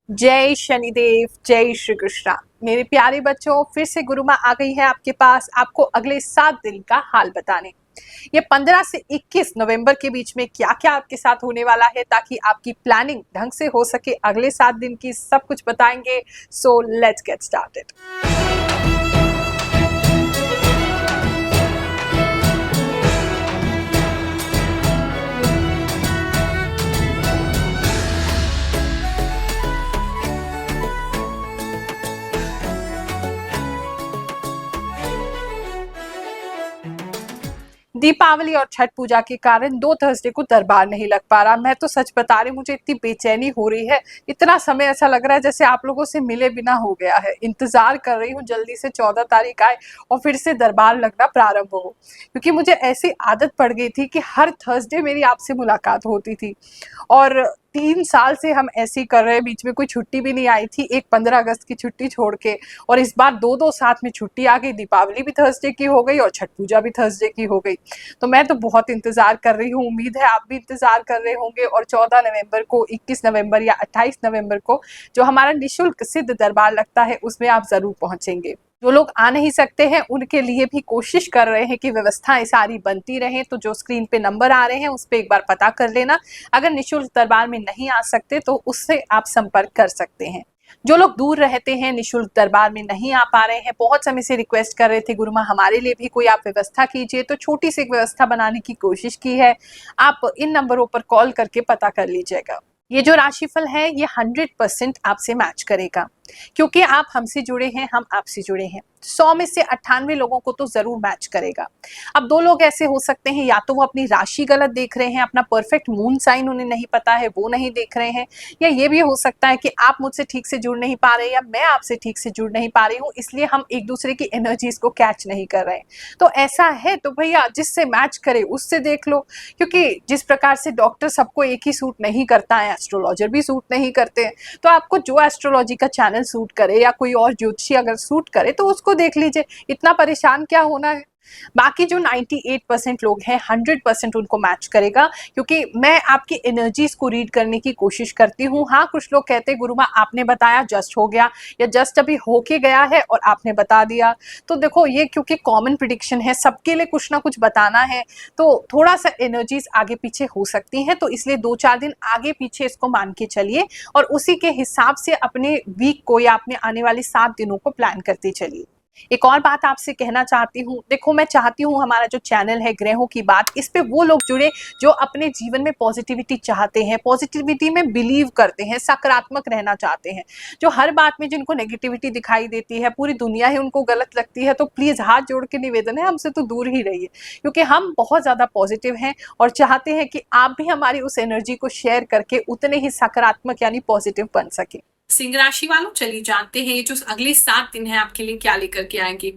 जय शनिदेव, जय श्री कृष्णा। मेरे प्यारे बच्चों, फिर से गुरु माँ आ गई है आपके पास आपको अगले 7 दिन का हाल बताने। ये 15 से 21 नवंबर के बीच में क्या क्या आपके साथ होने वाला है, ताकि आपकी प्लानिंग ढंग से हो सके। अगले 7 दिन की सब कुछ बताएंगे। So let's get started. Deepavali और छठ पूजा के कारण 2 थर्सडे को दरबार नहीं लग पा रहा। मैं तो सच बता रही हूँ, मुझे इतनी बेचैनी हो रही है। इतना समय ऐसा लग रहा है जैसे आप लोगों से मिले बिना हो गया है। इंतजार कर रही हूँ जल्दी से 14 तारीख आए और फिर से दरबार लगना प्रारंभ हो, क्योंकि मुझे ऐसी आदत पड़ गई थी कि हर थर्सडे मेरी आपसे मुलाकात होती थी। और 3 साल से हम ऐसे ही कर रहे हैं, बीच में कोई छुट्टी भी नहीं आई थी, एक 15 अगस्त की छुट्टी छोड़ के। और इस बार दो साथ में छुट्टी आ गई, दीपावली भी थर्सडे की हो गई और छठ पूजा भी थर्सडे की हो गई। तो मैं तो बहुत इंतजार कर रही हूँ, उम्मीद है आप भी इंतजार कर रहे होंगे। और 14 नवंबर को, 21 नवंबर या 28 नवंबर को जो हमारा निःशुल्क सिद्ध दरबार लगता है, उसमें आप जरूर पहुंचेंगे। जो लोग आ नहीं सकते हैं उनके लिए भी कोशिश कर रहे हैं कि व्यवस्थाएं सारी बनती रहें। तो जो स्क्रीन पे नंबर आ रहे हैं उस पर एक बार पता कर लेना। अगर निःशुल्क दरबार में नहीं आ सकते तो उससे आप संपर्क कर सकते हैं। जो लोग दूर रहते हैं, निःशुल्क दरबार में नहीं आ पा रहे हैं, बहुत समय से रिक्वेस्ट कर रहे थे गुरु माँ हमारे लिए भी कोई आप व्यवस्था कीजिए, तो छोटी सी एक व्यवस्था बनाने की कोशिश की है। आप इन नंबरों पर कॉल करके पता कर लीजिएगा। ये जो राशिफल है ये 100% आपसे मैच करेगा, क्योंकि आप हमसे जुड़े हैं, हम आपसे जुड़े हैं। 100 में से 98 लोगों को तो जरूर मैच करेगा। अब 2 लोग ऐसे हो सकते हैं, या तो वो अपनी राशि गलत देख रहे हैं, अपना परफेक्ट मून साइन उन्हें नहीं पता है, वो नहीं देख रहे हैं। या ये भी हो सकता है कि आप मुझसे ठीक से जुड़ नहीं पा रहे, या मैं आपसे ठीक से जुड़ नहीं पा रही हूँ, इसलिए हम एक दूसरे की एनर्जीज को कैच नहीं कर रहे हैं। तो ऐसा है तो भैया जिससे मैच करे उससे देख लो, क्योंकि जिस प्रकार से डॉक्टर सबको एक ही सूट नहीं करता है, एस्ट्रोलॉजर भी सूट नहीं करते हैं। तो आपको जो एस्ट्रोलॉजी का चैनल सूट करे या कोई और ज्योतिषी अगर सूट करे तो उसको देख लीजिए, इतना परेशान क्या होना है। बाकी जो 98% लोग हैं 100% उनको मैच करेगा, क्योंकि मैं आपकी एनर्जीज को रीड करने की कोशिश करती हूँ। हाँ, कुछ लोग कहते हैं गुरु माँ आपने बताया जस्ट हो गया, या जस्ट अभी होके गया है और आपने बता दिया। तो देखो, ये क्योंकि कॉमन प्रिडिक्शन है, सबके लिए कुछ ना कुछ बताना है, तो थोड़ा सा एनर्जीज आगे पीछे हो सकती हैं। तो इसलिए 2-4 दिन आगे पीछे इसको मान के चलिए और उसी के हिसाब से अपने वीक को या अपने आने वाले 7 दिनों को प्लान करते चलिए। एक और बात आपसे कहना चाहती हूँ, देखो मैं चाहती हूँ हमारा जो चैनल है ग्रहों की बात, इस पे वो लोग जुड़े जो अपने जीवन में पॉजिटिविटी चाहते हैं, पॉजिटिविटी में बिलीव करते हैं, सकारात्मक रहना चाहते हैं। जो हर बात में जिनको नेगेटिविटी दिखाई देती है, पूरी दुनिया ही उनको गलत लगती है, तो प्लीज हाथ जोड़ के निवेदन है, हमसे तो दूर ही रहिए, क्योंकि हम बहुत ज्यादा पॉजिटिव हैं और चाहते हैं कि आप भी हमारी उस एनर्जी को शेयर करके उतने ही सकारात्मक यानी पॉजिटिव बन सके। सिंह राशि वालों, चलिए जानते हैं ये जो अगले 7 दिन है आपके लिए क्या लेकर के आएंगे।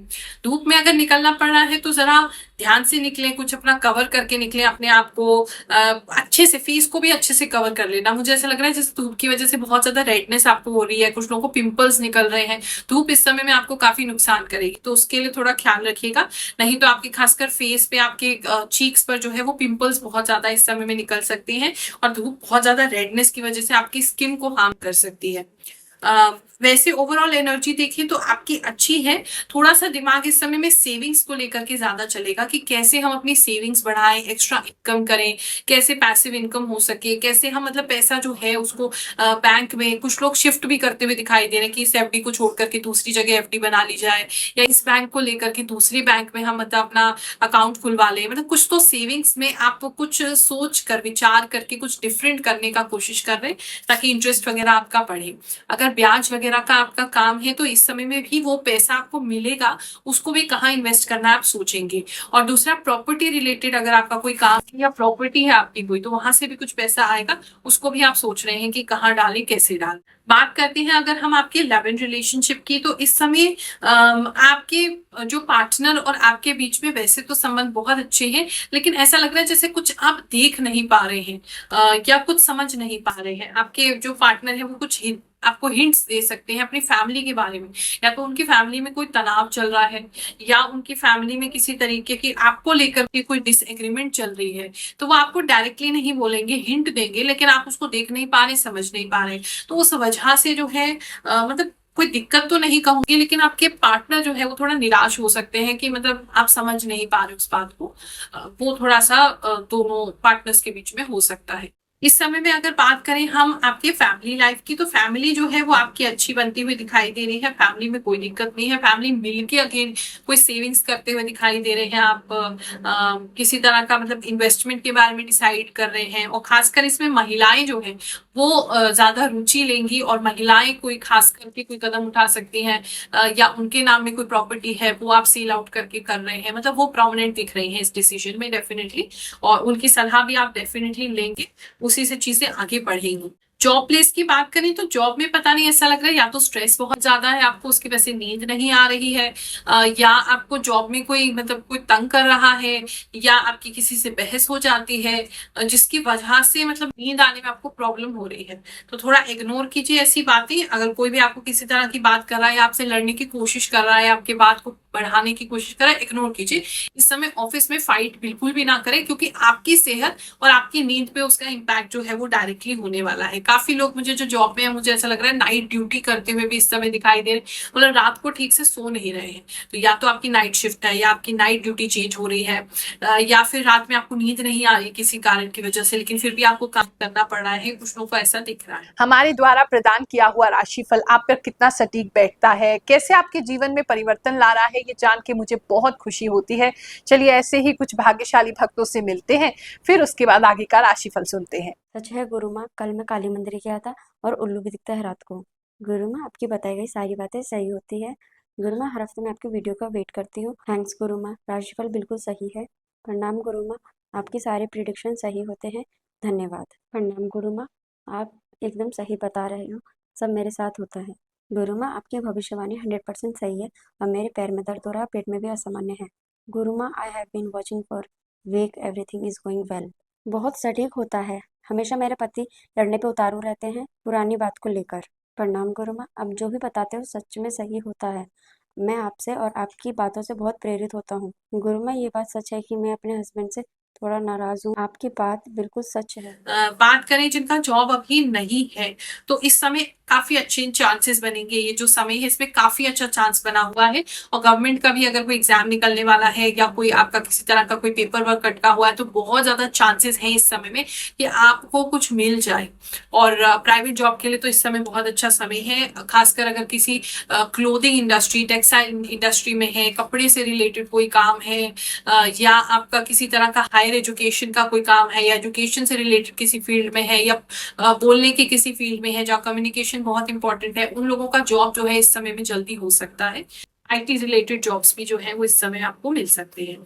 धूप में अगर निकलना पड़ रहा है तो जरा ध्यान से निकलें, कुछ अपना कवर करके निकलें अपने आप को, अच्छे से फेस को भी अच्छे से कवर कर लेना। मुझे ऐसा लग रहा है जैसे धूप की वजह से बहुत ज्यादा रेडनेस आपको हो रही है, कुछ लोगों को पिंपल्स निकल रहे हैं। धूप इस समय में आपको काफी नुकसान करेगी, तो उसके लिए थोड़ा ख्याल रखिएगा। नहीं तो आपके खासकर फेस पे, आपके चीक्स पर जो है वो पिंपल्स बहुत ज्यादा इस समय में निकल सकते हैं, और धूप बहुत ज्यादा रेडनेस की वजह से आपकी स्किन को हार्म कर सकती है। वैसे ओवरऑल एनर्जी देखिए तो आपकी अच्छी है। थोड़ा सा दिमाग इस समय में सेविंग्स को लेकर के ज्यादा चलेगा कि कैसे हम अपनी सेविंग्स बढ़ाएं, एक्स्ट्रा इनकम करें, कैसे पैसिव इनकम हो सके, कैसे हम मतलब पैसा जो है उसको बैंक में, कुछ लोग शिफ्ट भी करते हुए दिखाई दे रहे हैं कि इस एफडी को छोड़ करके दूसरी जगह एफडी बना ली जाए, या इस बैंक को लेकर के दूसरी बैंक में हम मतलब अपना अकाउंट खुलवा लें। मतलब कुछ तो सेविंग्स में आप कुछ सोच कर, विचार करके कुछ डिफरेंट करने का कोशिश कर रहे हैं, ताकि इंटरेस्ट वगैरह आपका बढ़े। अगर ब्याज वगैरह का आपका काम है तो इस समय में भी वो पैसा आपको मिलेगा, उसको भी कहाँ इन्वेस्ट करना है आप सोचेंगे। और दूसरा, प्रॉपर्टी रिलेटेड अगर आपका कोई काम है या प्रॉपर्टी है आपकी कोई, तो वहां से भी कुछ पैसा आएगा, उसको भी आप सोच रहे हैं कि कहाँ डालें, कैसे डालें। बात करते हैं अगर हम आपके लव एंड रिलेशनशिप की, तो इस समय आपके जो पार्टनर और आपके बीच में वैसे तो संबंध बहुत अच्छे हैं, लेकिन ऐसा लग रहा है जैसे कुछ आप देख नहीं पा रहे हैं, या कुछ समझ नहीं पा रहे हैं। आपके जो पार्टनर है वो कुछ आपको हिंट्स दे सकते हैं अपनी फैमिली के बारे में, या तो उनकी फैमिली में कोई तनाव चल रहा है, या उनकी फैमिली में किसी तरीके की आपको लेकर के कोई डिसएग्रीमेंट चल रही है, तो वो आपको डायरेक्टली नहीं बोलेंगे, हिंट देंगे, लेकिन आप उसको देख नहीं पा रहे, समझ नहीं पा रहे। तो उस वजह से जो है मतलब कोई दिक्कत तो नहीं कहूंगी, लेकिन आपके पार्टनर जो है वो थोड़ा निराश हो सकते हैं कि मतलब आप समझ नहीं पा रहे उस बात को। वो थोड़ा सा दोनों पार्टनर्स के बीच में हो सकता है। इस समय में अगर बात करें हम आपके फैमिली लाइफ की, तो फैमिली जो है वो आपकी अच्छी बनती हुई दिखाई दे रही है, फैमिली में कोई दिक्कत नहीं है, फैमिली मिलके अगेन कोई सेविंग्स करते हुए दिखाई दे रहे हैं, आप किसी तरह का मतलब इन्वेस्टमेंट के बारे में डिसाइड कर रहे हैं, और खासकर इसमें महिलाएं जो हैं वो ज्यादा रुचि लेंगी, और महिलाएं कोई खास करके कोई कदम उठा सकती हैं, या उनके नाम में कोई प्रॉपर्टी है वो आप सेल आउट करके कर रहे हैं, मतलब वो प्रोमिनेंट दिख रही हैं इस डिसीजन में डेफिनेटली, और उनकी सलाह भी आप डेफिनेटली लेंगे, उसी से चीजें आगे बढ़ेंगी। जॉब प्लेस की बात करें तो जॉब में पता नहीं, ऐसा लग रहा है या तो स्ट्रेस बहुत ज्यादा है आपको, उसकी वजह से नींद नहीं आ रही है, या आपको जॉब में कोई मतलब कोई तंग कर रहा है, या आपकी किसी से बहस हो जाती है, जिसकी वजह से मतलब नींद आने में आपको प्रॉब्लम हो रही है। तो थोड़ा इग्नोर कीजिए ऐसी बातें। अगर कोई भी आपको किसी तरह की बात कर रहा है, आपसे लड़ने की कोशिश कर रहा है, आपकी बात को बढ़ाने की कोशिश कर रहा है, इग्नोर कीजिए। इस समय ऑफिस में फाइट बिल्कुल भी ना करें, क्योंकि आपकी सेहत और आपकी नींद पे उसका इम्पैक्ट जो है वो डायरेक्टली होने वाला है। काफी लोग मुझे जो जॉब में है, मुझे ऐसा लग रहा है नाइट ड्यूटी करते हुए भी इस समय दिखाई दे रहे, मतलब रात को ठीक से सो नहीं रहे हैं। तो या तो आपकी नाइट शिफ्ट है, या आपकी नाइट ड्यूटी चेंज हो रही है, या फिर रात में आपको नींद नहीं आ रही किसी कारण की वजह से, लेकिन फिर भी आपको काम करना पड़ रहा है, कुछ लोगों को ऐसा दिख रहा है। हमारे द्वारा प्रदान किया हुआ राशिफल आप पर कितना सटीक बैठता है, कैसे आपके जीवन में परिवर्तन ला रहा है, ये जान के मुझे बहुत खुशी होती है। चलिए ऐसे ही कुछ भाग्यशाली भक्तों से मिलते हैं, फिर उसके बाद आगे का राशिफल सुनते हैं। सच है गुरु माँ, कल मैं काली मंदिर गया था और उल्लू भी दिखता है रात को। गुरु माँ, आपकी बताई गई सारी बातें सही होती है। गुरु माँ, हर हफ्ते मैं आपकी वीडियो का वेट करती हूँ। थैंक्स गुरु माँ, राशिफल बिल्कुल सही है। प्रणाम गुरु माँ, आपके सारे प्रिडिक्शन सही होते हैं। धन्यवाद। प्रणाम गुरु माँ, आप एकदम सही बता रहे हो, सब मेरे साथ होता है। गुरु माँ, आपकी भविष्यवाणी 100% सही है और मेरे पैर में दर्द हो रहा है, पेट में भी असामान्य है। गुरु माँ, I have been watching for week, everything is going well. बहुत सटीक होता है। हमेशा मेरे पति लड़ने पे उतारू रहते हैं पुरानी बात को लेकर। प्रणाम गुरु माँ, आप जो भी बताते हो सच में सही होता है। मैं आपसे और आपकी बातों से बहुत प्रेरित होता हूँ। गुरु माँ, ये बात सच है कि मैं अपने हस्बैंड से थोड़ा नाराज हूँ। आपकी बात बिल्कुल सच है। बात करें जिनका जॉब अभी नहीं है, तो इस समय काफी अच्छे चांसेस बनेंगे। ये जो समय है इसमें काफी अच्छा चांस बना हुआ है, और गवर्नमेंट का भी अगर कोई एग्जाम निकलने वाला है, या कोई आपका किसी तरह का कोई पेपर वर्क अटका हुआ है, तो बहुत ज्यादा चांसेस हैं इस समय में कि आपको कुछ मिल जाए। और प्राइवेट जॉब के लिए तो इस समय बहुत अच्छा समय है, खासकर अगर किसी क्लोथिंग इंडस्ट्री, टेक्सटाइल इंडस्ट्री में है, कपड़े से रिलेटेड कोई काम है, या आपका किसी तरह का हायर एजुकेशन का कोई काम है, या एजुकेशन से रिलेटेड किसी फील्ड में है, या बोलने की किसी फील्ड में है जहाँ कम्युनिकेशन बहुत इंपॉर्टेंट है, उन लोगों का जॉब जो है इस समय में जल्दी हो सकता है। आईटी रिलेटेड जॉब्स भी जो है वो इस समय आपको मिल सकते हैं।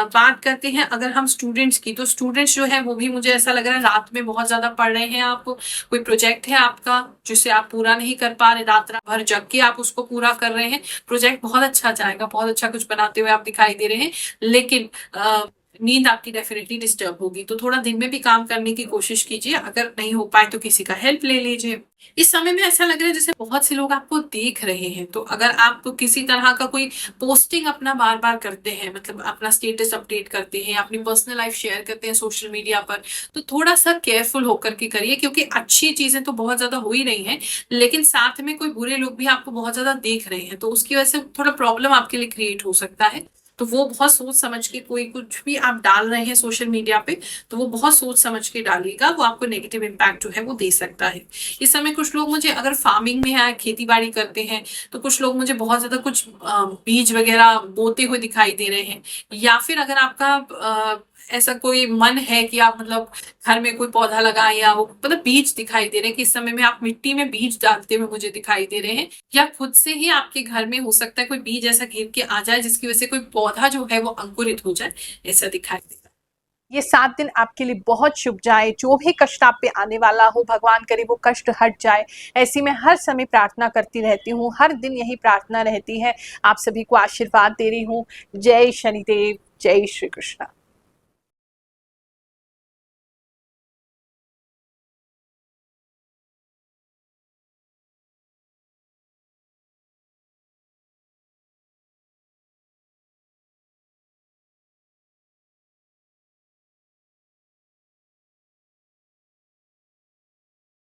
बात करते हैं अगर हम स्टूडेंट्स की, तो स्टूडेंट्स जो है वो भी मुझे ऐसा लग रहा है रात में बहुत ज्यादा पढ़ रहे हैं। आप कोई प्रोजेक्ट है आपका जिसे आप पूरा नहीं कर पा रहे, रात रात भर जग के आप उसको पूरा कर रहे हैं, प्रोजेक्ट बहुत अच्छा जाएगा, बहुत अच्छा कुछ बनाते हुए आप दिखाई दे रहे हैं, लेकिन नींद आपकी डेफिनेटली डिस्टर्ब होगी। तो थोड़ा दिन में भी काम करने की कोशिश कीजिए, अगर नहीं हो पाए तो किसी का हेल्प ले लीजिए। इस समय में ऐसा लग रहा है जैसे बहुत से लोग आपको देख रहे हैं, तो अगर आप किसी तरह का कोई पोस्टिंग अपना बार बार करते हैं, मतलब अपना स्टेटस अपडेट करते हैं, अपनी पर्सनल लाइफ शेयर करते हैं सोशल मीडिया पर, तो थोड़ा सा केयरफुल होकर के करिए, क्योंकि अच्छी चीजें तो बहुत ज्यादा हो ही रही हैं, लेकिन साथ में कोई बुरे लोग भी आपको बहुत ज्यादा देख रहे हैं, तो उसकी वजह से थोड़ा प्रॉब्लम आपके लिए क्रिएट हो सकता है। तो वो बहुत सोच समझ के, कोई कुछ भी आप डाल रहे हैं सोशल मीडिया पे, तो वो बहुत सोच समझ के डालिएगा, वो आपको नेगेटिव इम्पैक्ट जो है वो दे सकता है। इस समय कुछ लोग मुझे, अगर फार्मिंग में है, खेती बाड़ी करते हैं, तो कुछ लोग मुझे बहुत ज्यादा कुछ बीज वगैरह बोते हुए दिखाई दे रहे हैं, या फिर अगर आपका ऐसा कोई मन है कि आप मतलब घर में कोई पौधा लगाएं, या वो मतलब बीज दिखाई दे रहे हैं कि इस समय में आप मिट्टी में बीज डालते हुए मुझे दिखाई दे रहे हैं, या खुद से ही आपके घर में हो सकता है कोई बीज ऐसा गिर के आ जाए जिसकी वजह से कोई पौधा जो है वो अंकुरित हो जाए, ऐसा दिखाई देगा। ये 7 दिन आपके लिए बहुत शुभ जाए। जो भी कष्ट आप पे आने वाला हो, भगवान करे वो कष्ट हट जाए, ऐसी मैं हर समय प्रार्थना करती रहती हूँ। हर दिन यही प्रार्थना रहती है। आप सभी को आशीर्वाद दे रही हूँ। जय शनिदेव, जय श्री कृष्ण।